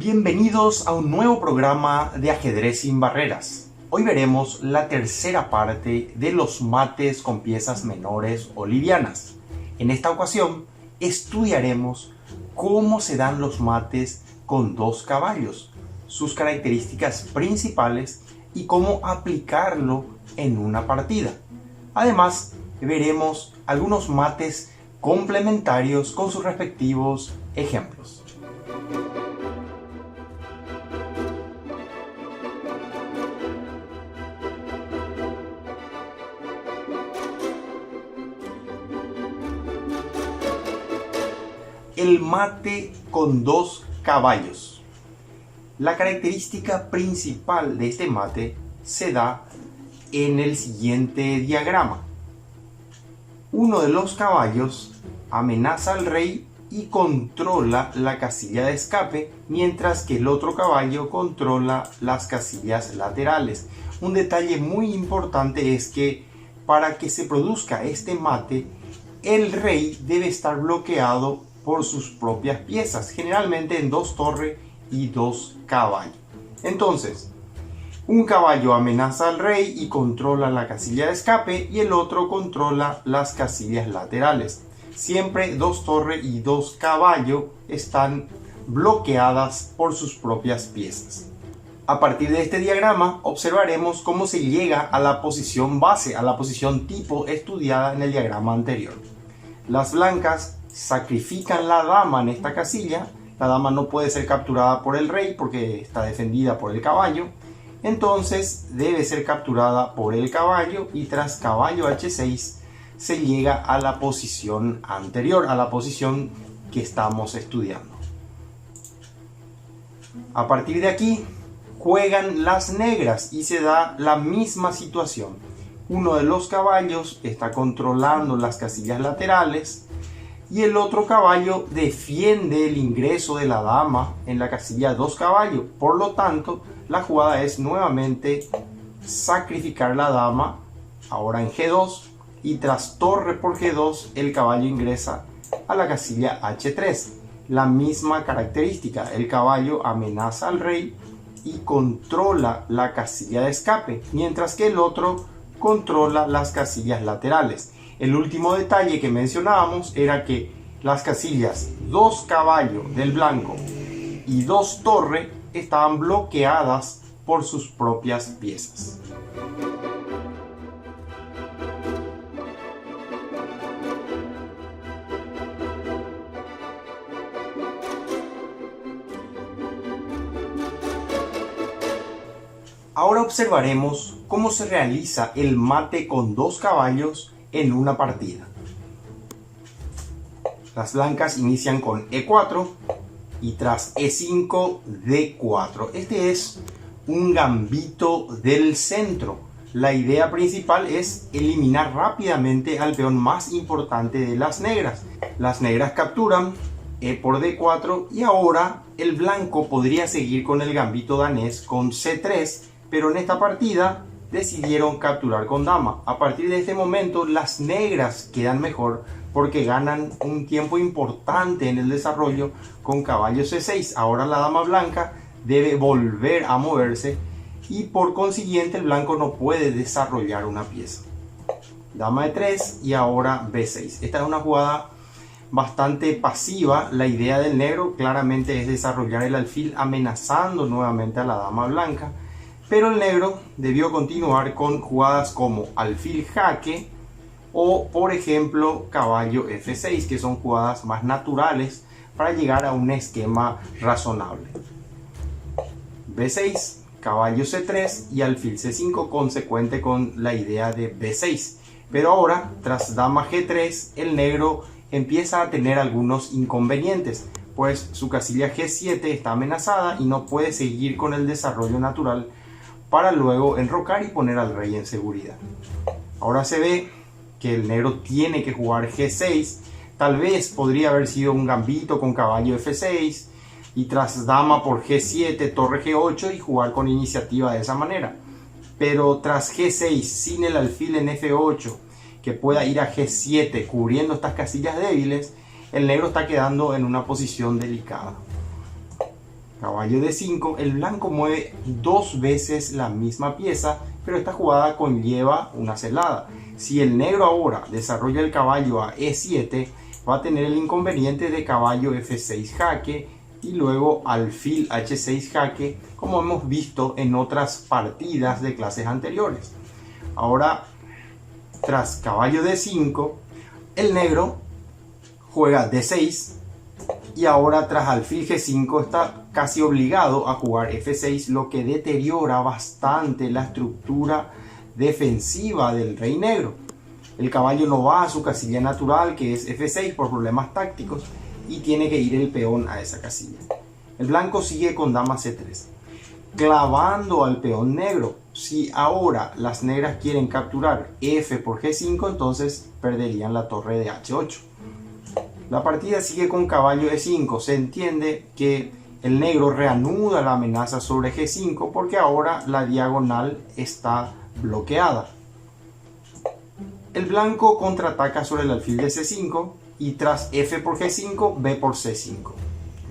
Bienvenidos a un nuevo programa de Ajedrez sin Barreras. Hoy veremos la tercera parte de los mates con piezas menores o livianas. En esta ocasión estudiaremos cómo se dan los mates con dos caballos, sus características principales y cómo aplicarlo en una partida. Además, veremos algunos mates complementarios con sus respectivos ejemplos. El mate con dos caballos. La característica principal de este mate se da en el siguiente diagrama. Uno de los caballos amenaza al rey y controla la casilla de escape, mientras que el otro caballo controla las casillas laterales. Un detalle muy importante es que para que se produzca este mate, el rey debe estar bloqueado por sus propias piezas, generalmente en dos torres y dos caballos. Entonces, un caballo amenaza al rey y controla la casilla de escape, y el otro controla las casillas laterales. Siempre dos torres y dos caballos están bloqueadas por sus propias piezas. A partir de este diagrama observaremos cómo se llega a la posición base, a la posición tipo estudiada en el diagrama anterior. Las blancas sacrifican la dama en esta casilla. La dama no puede ser capturada por el rey porque está defendida por el caballo. Entonces debe ser capturada por el caballo, y tras caballo h6 se llega a la posición anterior, a la posición que estamos estudiando. A partir de aquí juegan las negras y se da la misma situación. Uno de los caballos está controlando las casillas laterales y el otro caballo defiende el ingreso de la dama en la casilla 2 caballos. Por lo tanto, la jugada es nuevamente sacrificar la dama, ahora en G2, y tras torre por G2 el caballo ingresa a la casilla H3. La misma característica, el caballo amenaza al rey y controla la casilla de escape, mientras que el otro controla las casillas laterales. El último detalle que mencionábamos era que las casillas 2 caballos del blanco y 2 torre estaban bloqueadas por sus propias piezas. Ahora observaremos cómo se realiza el mate con dos caballos en una partida. Las blancas inician con E4 y tras E5 D4. Este es un gambito del centro. La idea principal es eliminar rápidamente al peón más importante de las negras. Las negras capturan E por D4 y ahora el blanco podría seguir con el gambito danés con C3, pero en esta partida decidieron capturar con dama. A partir de este momento las negras quedan mejor porque ganan un tiempo importante en el desarrollo con caballo C6. Ahora la dama blanca debe volver a moverse y por consiguiente el blanco no puede desarrollar una pieza. Dama E3 y ahora B6. Esta es una jugada bastante pasiva. La idea del negro claramente es desarrollar el alfil amenazando nuevamente a la dama blanca, pero el negro debió continuar con jugadas como alfil jaque o, por ejemplo, caballo F6, que son jugadas más naturales para llegar a un esquema razonable. B6, caballo C3 y alfil C5, consecuente con la idea de B6. Pero ahora, tras dama G3, el negro empieza a tener algunos inconvenientes, pues su casilla G7 está amenazada y no puede seguir con el desarrollo natural para luego enrocar y poner al rey en seguridad. Ahora se ve que el negro tiene que jugar G6. Tal vez podría haber sido un gambito con caballo F6 y tras dama por G7, torre G8 y jugar con iniciativa de esa manera. Pero tras G6 sin el alfil en F8 que pueda ir a G7 cubriendo estas casillas débiles, el negro está quedando en una posición delicada. caballo D5, el blanco mueve 2 veces la misma pieza, pero esta jugada conlleva una celada. Si el negro ahora desarrolla el caballo a E7, va a tener el inconveniente de caballo F6 jaque y luego alfil H6 jaque, como hemos visto en otras partidas de clases anteriores. Ahora, tras caballo D5, el negro juega D6 y ahora tras alfil G5 está casi obligado a jugar F6, lo que deteriora bastante la estructura defensiva del rey negro. El caballo no va a su casilla natural, que es F6, por problemas tácticos, y tiene que ir el peón a esa casilla. El blanco sigue con dama C3, clavando al peón negro. Si ahora las negras quieren capturar F por G5, entonces perderían la torre de H8. La partida sigue con caballo E5. Se entiende que el negro reanuda la amenaza sobre G5 porque ahora la diagonal está bloqueada. El blanco contraataca sobre el alfil de C5 y tras F por G5, B por C5.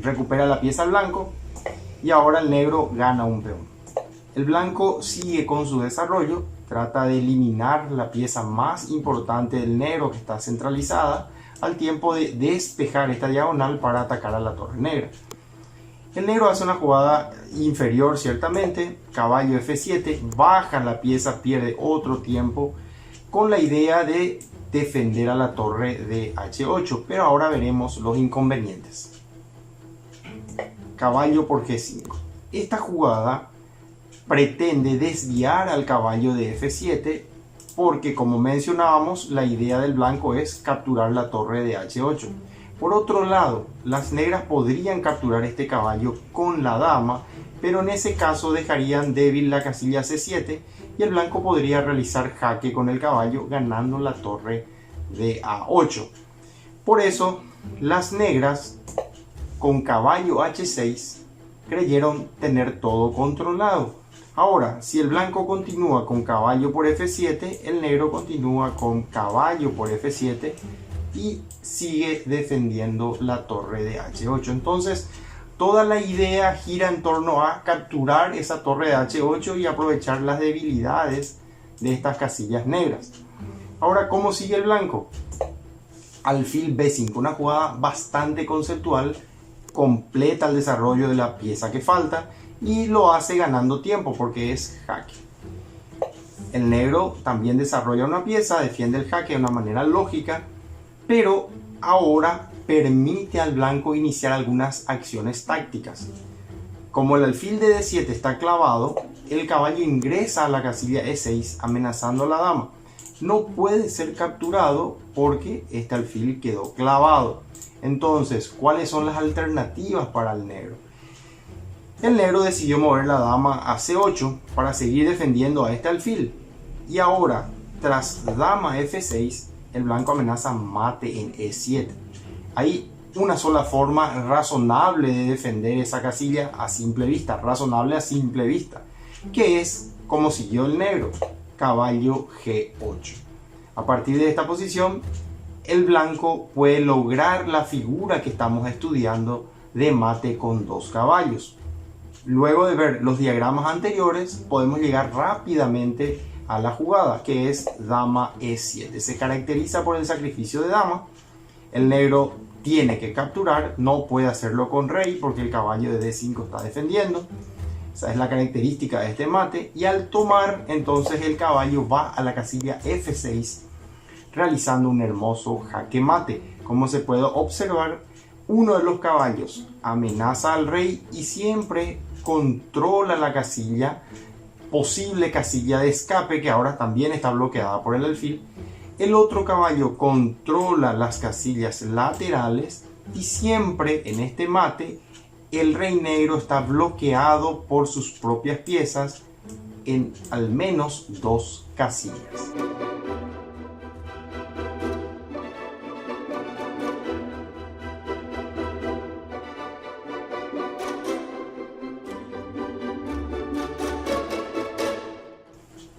Recupera la pieza al blanco y ahora el negro gana un peón. El blanco sigue con su desarrollo, trata de eliminar la pieza más importante del negro que está centralizada, al tiempo de despejar esta diagonal para atacar a la torre negra. El negro hace una jugada inferior ciertamente, caballo F7, baja la pieza, pierde otro tiempo con la idea de defender a la torre de H8, pero ahora veremos los inconvenientes. Caballo por G5. Esta jugada pretende desviar al caballo de F7 porque, como mencionábamos, la idea del blanco es capturar la torre de H8. Por otro lado, las negras podrían capturar este caballo con la dama, pero en ese caso dejarían débil la casilla C7 y el blanco podría realizar jaque con el caballo ganando la torre de A8. Por eso, las negras con caballo H6 creyeron tener todo controlado. Ahora, si el blanco continúa con caballo por F7, el negro continúa con caballo por F7 y sigue defendiendo la torre de H8. Entonces, toda la idea gira en torno a capturar esa torre de H8 y aprovechar las debilidades de estas casillas negras. Ahora, ¿cómo sigue el blanco? Alfil B5, una jugada bastante conceptual, completa el desarrollo de la pieza que falta y lo hace ganando tiempo porque es jaque. El negro también desarrolla una pieza, defiende el jaque de una manera lógica, pero ahora permite al blanco iniciar algunas acciones tácticas. Como el alfil de D7 está clavado, el caballo ingresa a la casilla E6 amenazando a la dama. No puede ser capturado porque este alfil quedó clavado. Entonces, ¿cuáles son las alternativas para el negro? El negro decidió mover la dama a C8 para seguir defendiendo a este alfil. Y ahora, tras dama F6, el blanco amenaza mate en E7. Hay una sola forma razonable de defender esa casilla a simple vista, que es como siguió el negro, caballo G8. A partir de esta posición, el blanco puede lograr la figura que estamos estudiando de mate con 2 caballos. Luego de ver los diagramas anteriores, podemos llegar rápidamente a la jugada, que es dama E7. Se caracteriza por el sacrificio de dama. El negro tiene que capturar, no puede hacerlo con rey porque el caballo de D5 está defendiendo. Esa es la característica de este mate. Y al tomar, entonces el caballo va a la casilla F6, realizando un hermoso jaque mate. Como se puede observar, uno de los caballos amenaza al rey y siempre controla la casilla, posible casilla de escape, que ahora también está bloqueada por el alfil. El otro caballo controla las casillas laterales y siempre en este mate el rey negro está bloqueado por sus propias piezas en al menos 2 casillas.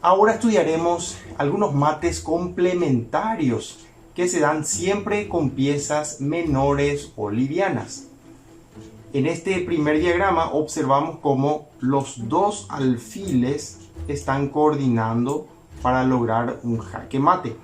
Ahora estudiaremos algunos mates complementarios que se dan siempre con piezas menores o livianas. En este primer diagrama observamos cómo los dos alfiles están coordinando para lograr un jaque mate.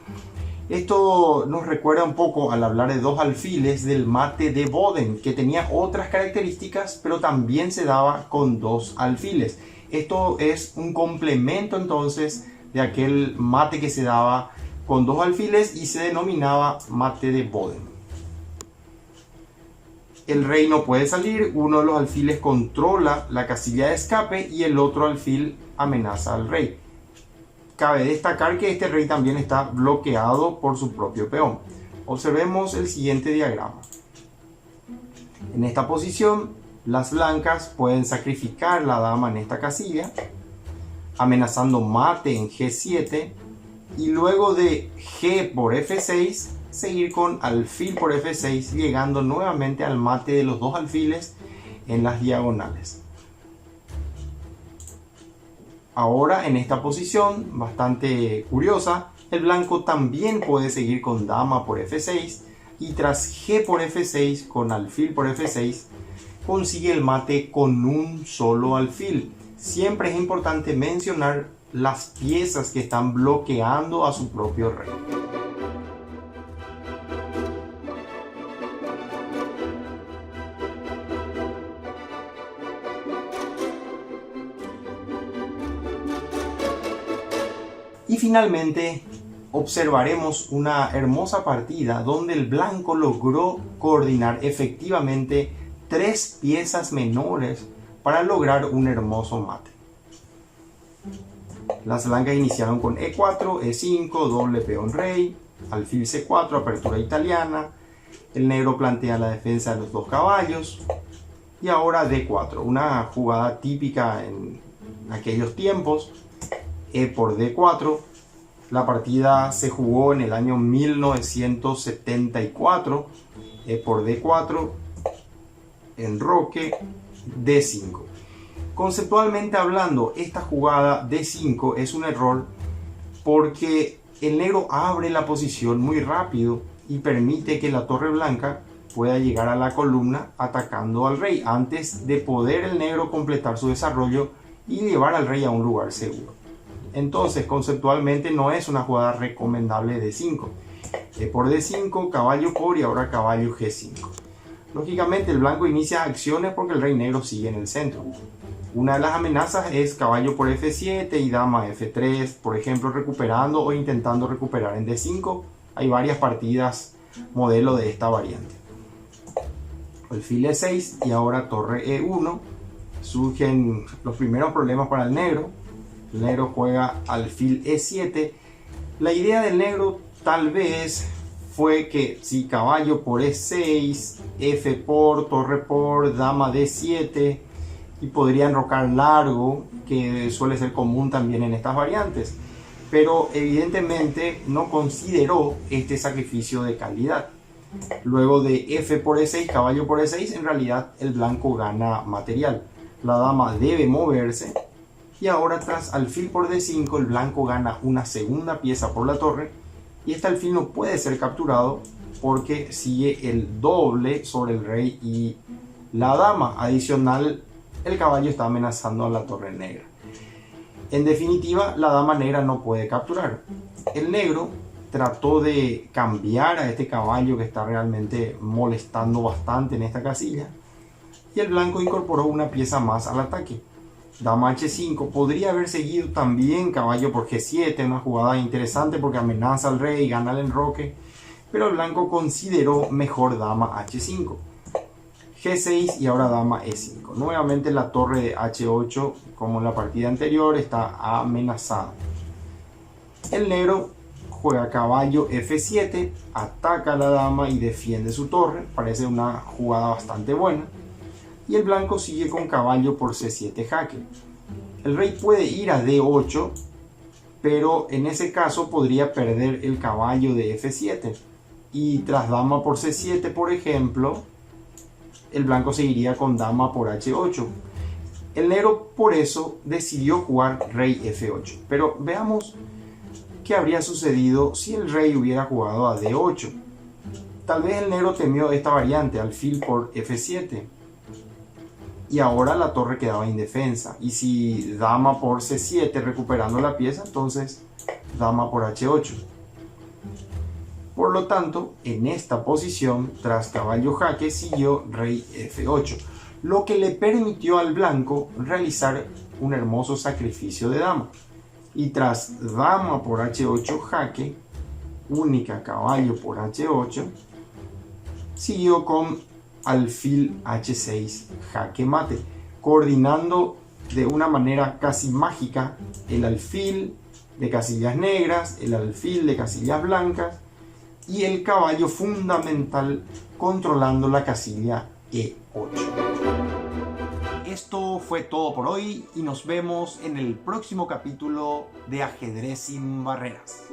Esto nos recuerda un poco, al hablar de dos alfiles, del mate de Boden, que tenía otras características, pero también se daba con dos alfiles. Esto es un complemento entonces de aquel mate que se daba con dos alfiles y se denominaba mate de Boden. El rey no puede salir, uno de los alfiles controla la casilla de escape y el otro alfil amenaza al rey. Cabe destacar que este rey también está bloqueado por su propio peón. Observemos el siguiente diagrama. En esta posición, las blancas pueden sacrificar la dama en esta casilla, amenazando mate en G7, y luego de G por F6, seguir con alfil por F6, llegando nuevamente al mate de los dos alfiles en las diagonales. Ahora, en esta posición bastante curiosa, el blanco también puede seguir con dama por F6 y tras G por F6 con alfil por F6 consigue el mate con un solo alfil. Siempre es importante mencionar las piezas que están bloqueando a su propio rey. Y finalmente observaremos una hermosa partida donde el blanco logró coordinar efectivamente tres piezas menores para lograr un hermoso mate. Las blancas iniciaron con E4, E5, doble peón rey, alfil C4, apertura italiana. El negro plantea la defensa de los dos caballos. Y ahora D4, una jugada típica en aquellos tiempos. E por D4. La partida se jugó en el año 1974. E por D4. Enroque. D5. Conceptualmente hablando, esta jugada D5 es un error porque el negro abre la posición muy rápido y permite que la torre blanca pueda llegar a la columna atacando al rey antes de poder el negro completar su desarrollo y llevar al rey a un lugar seguro. Entonces, conceptualmente no es una jugada recomendable D5. E por D5, caballo por y ahora caballo G5. Lógicamente el blanco inicia acciones porque el rey negro sigue en el centro. Una de las amenazas es caballo por F7 y dama F3, por ejemplo, recuperando o intentando recuperar en D5. Hay varias partidas modelo de esta variante. Alfil E6 y ahora torre E1. Surgen los primeros problemas para el negro. El negro juega alfil E7. La idea del negro tal vez fue que si caballo por E6, F por, torre por, dama D7, y podría enrocar largo, que suele ser común también en estas variantes. Pero evidentemente no consideró este sacrificio de calidad. Luego de F por E6, caballo por E6, en realidad el blanco gana material. La dama debe moverse. Y ahora tras alfil por D5, el blanco gana una segunda pieza por la torre. Y este alfil no puede ser capturado porque sigue el doble sobre el rey y la dama. Adicional, el caballo está amenazando a la torre negra. En definitiva, la dama negra no puede capturar. El negro trató de cambiar a este caballo que está realmente molestando bastante en esta casilla. Y el blanco incorporó una pieza más al ataque. Dama H5, podría haber seguido también caballo por G7, una jugada interesante porque amenaza al rey y gana el enroque, pero el blanco consideró mejor dama H5, G6 y ahora dama E5. Nuevamente la torre de H8, como en la partida anterior, está amenazada. El negro juega caballo F7, ataca a la dama y defiende su torre, parece una jugada bastante buena. Y el blanco sigue con caballo por C7 jaque. El rey puede ir a D8, pero en ese caso podría perder el caballo de F7. Y tras dama por C7, por ejemplo, el blanco seguiría con dama por H8. El negro por eso decidió jugar rey F8. Pero veamos qué habría sucedido si el rey hubiera jugado a D8. Tal vez el negro temió esta variante, alfil por F7. y ahora la torre quedaba indefensa. Y si dama por C7 recuperando la pieza, entonces dama por H8. Por lo tanto, en esta posición, tras caballo jaque, siguió rey F8, lo que le permitió al blanco realizar un hermoso sacrificio de dama. Y tras dama por H8 jaque, única caballo por H8, siguió con alfil H6 jaque mate, coordinando de una manera casi mágica el alfil de casillas negras, el alfil de casillas blancas y el caballo fundamental controlando la casilla E8. Esto fue todo por hoy y nos vemos en el próximo capítulo de Ajedrez sin Barreras.